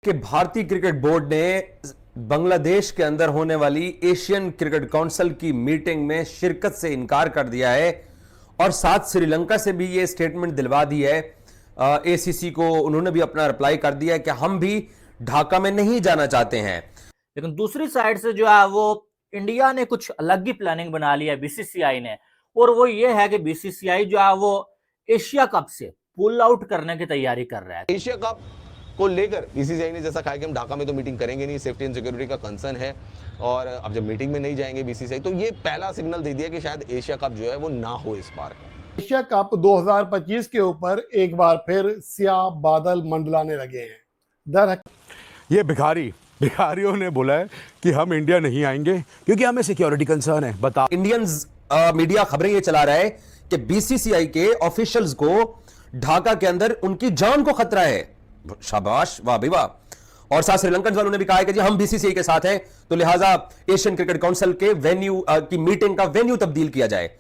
कि भारतीय cricket board ने बांग्लादेश के अंदर होने वाली एशियन क्रिकेट काउंसिल की मीटिंग में शिरकत से इनकार कर दिया है और साथ श्रीलंका से भी ये स्टेटमेंट दिलवा दी है। एसीसी को उन्होंने भी अपना रिप्लाई कर दिया है कि हम भी ढाका में नहीं जाना चाहते हैं। लेकिन दूसरी साइड से जो है वो इंडिया ने कुछ अलग ही प्लानिंग बना ली है बीसीसीआई ने, और वो ये है कि बीसीसीआई जो है वो एशिया कप से पुल आउट करने की तैयारी कर रहा है। एशिया कप को लेकर बीसीसीआई ने जैसा कहा कि हम ढाका में तो मीटिंग करेंगे नहीं, सेफ्टी एंड सिक्योरिटी का कंसर्न है, और अब जब मीटिंग में नहीं जाएंगे बीसीसीआई, तो ये पहला सिग्नल दे दिया कि शायद एशिया कप जो है वो ना हो इस बार। एशिया कप 2025 के ऊपर एक बार फिर स्याह बादल मंडलाने लगे हैं। ये भिखारियों ने बोला है कि हम इंडिया नहीं आएंगे क्योंकि हमें सिक्योरिटी कंसर्न है। बता इंडियंस मीडिया खबरें ये चला रहा है कि बीसीसीआई के ऑफिशियल्स को ढाका के अंदर उनकी जान को खतरा है। शाबाश, वाह भाई वाह। और साथ श्रीलंकन वालों ने भी कहा है कि जी हम बीसीसीआई के साथ हैं, तो लिहाजा एशियन क्रिकेट काउंसिल के वेन्यू की मीटिंग का वेन्यू तब्दील किया जाए।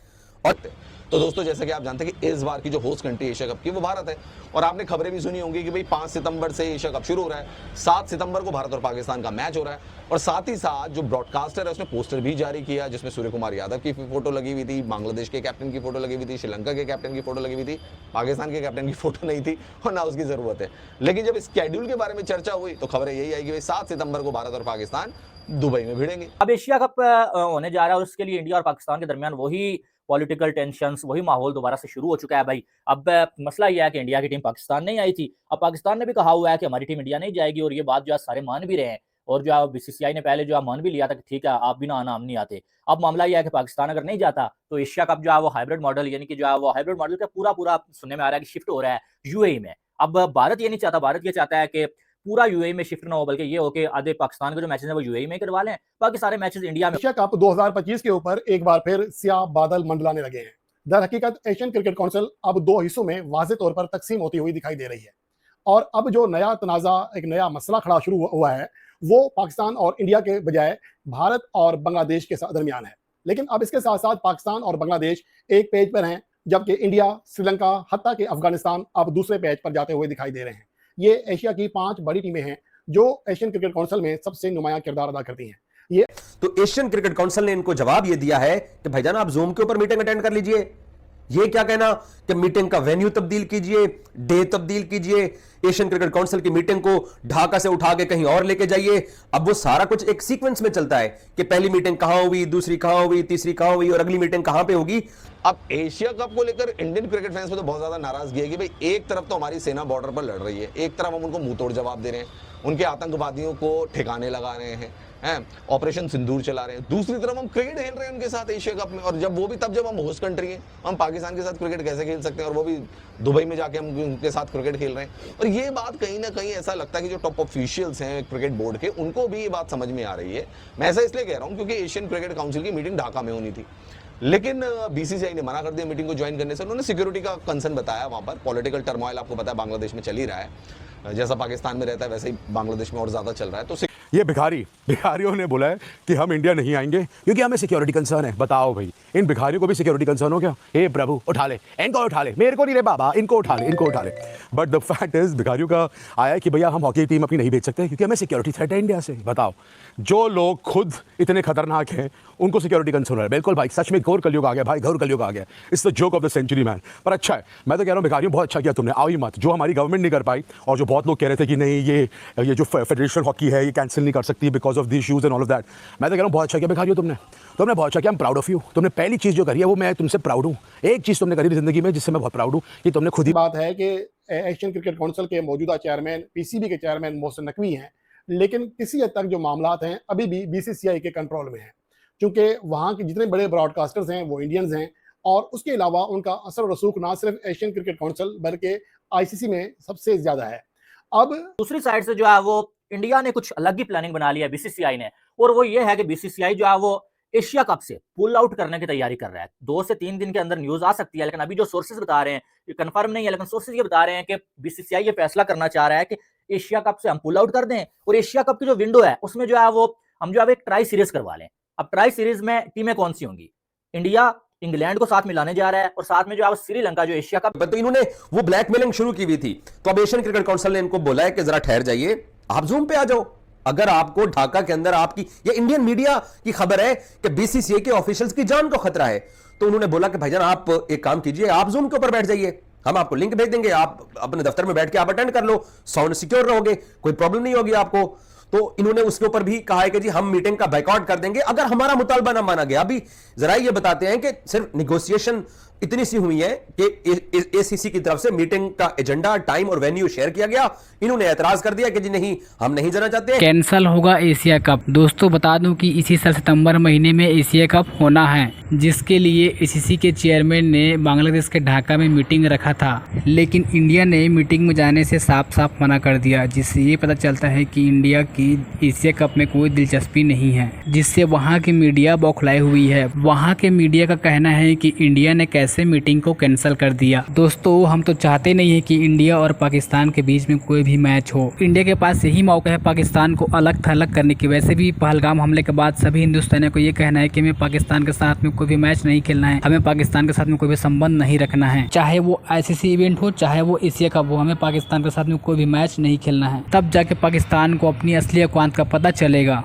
और तो दोस्तों, जैसा कि आप जानते हैं कि इस बार की जो होस्ट कंट्री एशिया कप की वो भारत है, और आपने खबरें भी सुनी होंगी कि भाई 5 सितंबर से एशिया कप शुरू हो रहा है, 7 सितंबर को भारत और पाकिस्तान का मैच हो रहा है, और साथ ही साथ जो ब्रॉडकास्टर है उसने पोस्टर भी जारी किया जिसमें सूर्य कुमार यादव की फोटो लगी हुई थी, बांग्लादेश के कैप्टन की फोटो लगी हुई थी, श्रीलंका के कैप्टन की फोटो लगी हुई थी, पाकिस्तान के कैप्टन की फोटो नहीं थी और ना उसकी जरूरत है। लेकिन जब स्केड्यूल के बारे में चर्चा हुई तो खबरें यही आई कि भाई 7 सितंबर को भारत और पाकिस्तान दुबई में भिड़ेंगे। अब एशिया कप होने जा रहा है, उसके लिए इंडिया और पाकिस्तान के दरमियान वही पॉलिटिकल टेंशंस, वही माहौल दोबारा से शुरू हो चुका है भाई। अब मसला यह है कि इंडिया की टीम पाकिस्तान नहीं आई थी, अब पाकिस्तान ने भी कहा हुआ है कि हमारी टीम इंडिया नहीं जाएगी, और ये बात जो है सारे मान भी रहे हैं, और जो है बीसीसीआई ने पहले जो है मान भी लिया था कि ठीक है आप भी ना आना, हम नहीं आते। अब मामला यह है कि पाकिस्तान अगर नहीं जाता तो एशिया कप जो है वो हाइब्रिड मॉडल, यानी कि जो है वो हाइब्रिड मॉडल का पूरा सुनने में आ रहा है कि शिफ्ट हो रहा है यूएई में। अब भारत ये नहीं चाहता, भारत ये चाहता है कि पूरा यूएई में शिफ्ट ना हो, बल्कि ये हो कि आधे पाकिस्तान के जो मैचेस हैं वो यूएई में करवा लें, बाकी सारे मैचेस इंडिया में। एशिया कप 2025 के ऊपर एक बार फिर स्याह बादल मंडलाने लगे हैं। दर हकीकत एशियन क्रिकेट काउंसिल अब 2 हिस्सों में वाज़ेह तौर पर तकसीम होती हुई दिखाई दे रही है, और अब जो नया तनाज़ा, एक नया मसला खड़ा शुरू हुआ है वो पाकिस्तान और इंडिया के बजाय भारत और बांग्लादेश के दरमियान है। लेकिन अब इसके साथ साथ पाकिस्तान और बांग्लादेश एक पेज पर हैं, जबकि इंडिया, श्रीलंका, हत्ता कि अफगानिस्तान अब दूसरे पेज पर जाते हुए दिखाई दे रहे हैं। ये एशिया की 5 बड़ी टीमें हैं जो एशियन क्रिकेट काउंसिल में सबसे नुमायां किरदार अदा करती हैं। ये तो एशियन क्रिकेट काउंसिल ने इनको जवाब ये दिया है कि भाईजान आप जूम के ऊपर मीटिंग अटेंड कर लीजिए। ये क्या कहना कि मीटिंग का वेन्यू तब्दील कीजिए, डे तब्दील कीजिए, एशियन क्रिकेट काउंसिल की मीटिंग को ढाका से उठा के कहीं और लेके जाइए। अब वो सारा कुछ एक सीक्वेंस में चलता है कि पहली मीटिंग कहां हुई, दूसरी कहां हुई, तीसरी कहां हुई और अगली मीटिंग कहां पे होगी। अब एशिया कप को लेकर इंडियन क्रिकेट फैंस में तो बहुत ज्यादा नाराजगी है कि भाई एक तरफ तो हमारी सेना बॉर्डर पर लड़ रही है, एक तरफ हम उनको मुंह तोड़ जवाब दे रहे हैं, उनके आतंकवादियों को ठिकाने लगा रहे हैं, ऑपरेशन सिंदूर चला रहे हैं, दूसरी तरफ हम क्रिकेट खेल रहे हैं उनके साथ एशिया कप में, और जब वो भी तब जब हम होस्ट कंट्री हैं, हम पाकिस्तान के साथ क्रिकेट कैसे खेल सकते हैं, और वो भी दुबई में जाके हम उनके साथ क्रिकेट खेल रहे हैं। और ये बात कहीं ना कहीं ऐसा लगता है कि जो टॉप ऑफिशियल्स हैं क्रिकेट बोर्ड के, उनको भी ये बात समझ में आ रही है। मैं ऐसा इसलिए कह रहा हूँ क्योंकि एशियन क्रिकेट काउंसिल की मीटिंग ढाका में होनी थी, लेकिन बीसीसीआई ने मना कर दिया मीटिंग को ज्वाइन करने से। उन्होंने सिक्योरिटी का कंसर्न बताया, वहां पर पॉलिटिकल टर्मोइल आपको पता है बांग्लादेश में चल ही रहा है, जैसा पाकिस्तान में रहता है वैसे ही बांग्लादेश में और ज्यादा चल रहा है। तो ये भिखारियों ने बोला है कि हम इंडिया नहीं आएंगे क्योंकि हमें सिक्योरिटी कंसर्न है। बताओ भाई, इन भिखारियों को भी सिक्योरिटी कंसर्न हो क्या? हे प्रभु, उठा ले इनको, उठा ले, मेरे को नहीं रे बाबा, इनको उठा ले, इनको उठा ले। बट द फैक्ट इज भिखारियों का आया है कि भैया हम हॉकी टीम अपनी नहीं भेज सकते क्योंकि हमें सिक्योरिटी थ्रेट है इंडिया से। बताओ, जो लोग खुद इतने खतरनाक हैं उनको सिक्योरिटी कंसर्न है। बिल्कुल भाई, सच में घोर कलयुग आ गया भाई, घोर कलयुग आ गया। It's the joke of the century man. पर अच्छा है, मैं तो कह रहा हूँ भिखारियों बहुत अच्छा किया तुमने, आओ ही मत। जो हमारी गवर्नमेंट नहीं कर पाई, और जो बहुत लोग कह रहे थे कि नहीं ये जो फेडरेशन हॉकी है ये कैंसिल नहीं कर सकती because of the issues and all of that, मैं तो कह रहा हूँ बहुत अच्छा किया भिखारियों तुमने बहुत अच्छा किया। I am proud of you. तुमने पहली चीज़ जो करी है वो मैं तुमसे प्राउड हूँ। एक चीज़ तुमने करी जिंदगी में जिससे मैं बहुत प्राउड हूँ कि तुमने खुद ही। बात है कि एशियन क्रिकेट काउंसिल के मौजूदा चेयरमैन, पीसीबी के चेयरमैन मोहसिन नकवी हैं, लेकिन किसी हद तक जो मामलात हैं अभी भी बीसीसीआई के कंट्रोल में हैं, क्योंकि वहाँ के जितने बड़े ब्रॉडकास्टर्स हैं वो इंडियंस हैं, और उसके अलावा उनका असर रसूख ना सिर्फ एशियन क्रिकेट काउंसिल बल्कि आईसीसी में सबसे ज्यादा है। अब दूसरी साइड से जो है वो इंडिया ने कुछ अलग ही प्लानिंग बना ली है बीसीसीआई ने, और वो ये है कि बीसीसीआई जो है वो एशिया कप से पुल आउट करने की तैयारी कर रहा है। 2 से 3 दिन के अंदर न्यूज आ सकती है, लेकिन अभी जो सोर्सेज बता रहे हैं, ये कंफर्म नहीं है, लेकिन सोर्सेज ये बता रहे हैं कि बीसीसीआई ये फैसला करना चाह रहा है कि एशिया कप से हम पुल आउट कर दें, और एशिया कप की जो विंडो है उसमें जो है वो हम जो है एक ट्राई सीरीज करवा लें। अब ट्राई सीरीज में टीमें कौन सी होंगी? इंडिया इंग्लैंड को साथ मिलाने जा रहा है, और साथ में जो है श्रीलंका जो एशिया कप। तो इन्होंने वो ब्लैकमेलिंग शुरू की हुई थी, तो अब एशियन क्रिकेट काउंसिल ने इनको बोला है कि जरा ठहर जाइए, आप जूम पे आ जाओ। अगर आपको ढाका के अंदर आपकी ये इंडियन मीडिया की खबर है कि बीसीसीआई के ऑफिशियल्स की जान को खतरा है, तो उन्होंने बोला कि भाईजान आप एक काम कीजिए, आप जूम के ऊपर बैठ जाइए, हम आपको लिंक भेज देंगे, आप अपने दफ्तर में बैठ के आप अटेंड कर लो, साउंड सिक्योर रहोगे, कोई प्रॉब्लम नहीं होगी आपको। तो इन्होंने उसके ऊपर भी कहा है कि जी हम मीटिंग का बायकॉट कर देंगे अगर हमारा मुतालबा ना माना गया। अभी जरा ये बताते हैं कि सिर्फ निगोशिएशन इतनी सी हुई है कि एसीसी की तरफ से मीटिंग का एजेंडा, टाइम और वेन्यू शेयर किया गया, इन्होंने एतराज कर दिया कि जी नहीं हम नहीं जाना चाहते। कैंसल होगा एशिया कप। दोस्तों बता दूं कि इसी साल सितंबर महीने में एशिया कप होना है, जिसके लिए एसीसी के चेयरमैन ने बांग्लादेश के ढाका में मीटिंग रखा था, लेकिन इंडिया ने मीटिंग में जाने से साफ साफ मना कर दिया, जिससे ये पता चलता है कि इंडिया की एशिया कप में कोई दिलचस्पी नहीं है, जिससे वहाँ की मीडिया बौखलाई हुई है। वहाँ के मीडिया का कहना है कि इंडिया ने कैसे मीटिंग को कैंसिल कर दिया। दोस्तों हम तो चाहते नहीं है कि इंडिया और पाकिस्तान के बीच में कोई भी मैच हो। इंडिया के पास यही मौका है पाकिस्तान को अलग थलग करने की। वैसे भी पहलगाम हमले के बाद सभी हिंदुस्तानियों को ये कहना है कि हमें पाकिस्तान के साथ में कोई भी मैच नहीं खेलना है, हमें पाकिस्तान के साथ में कोई भी संबंध नहीं रखना है, चाहे वो आईसीसी इवेंट हो चाहे वो एशिया कप हो, हमें पाकिस्तान के साथ में कोई भी मैच नहीं खेलना है। तब जाके पाकिस्तान को अपनी असली औकात का पता चलेगा।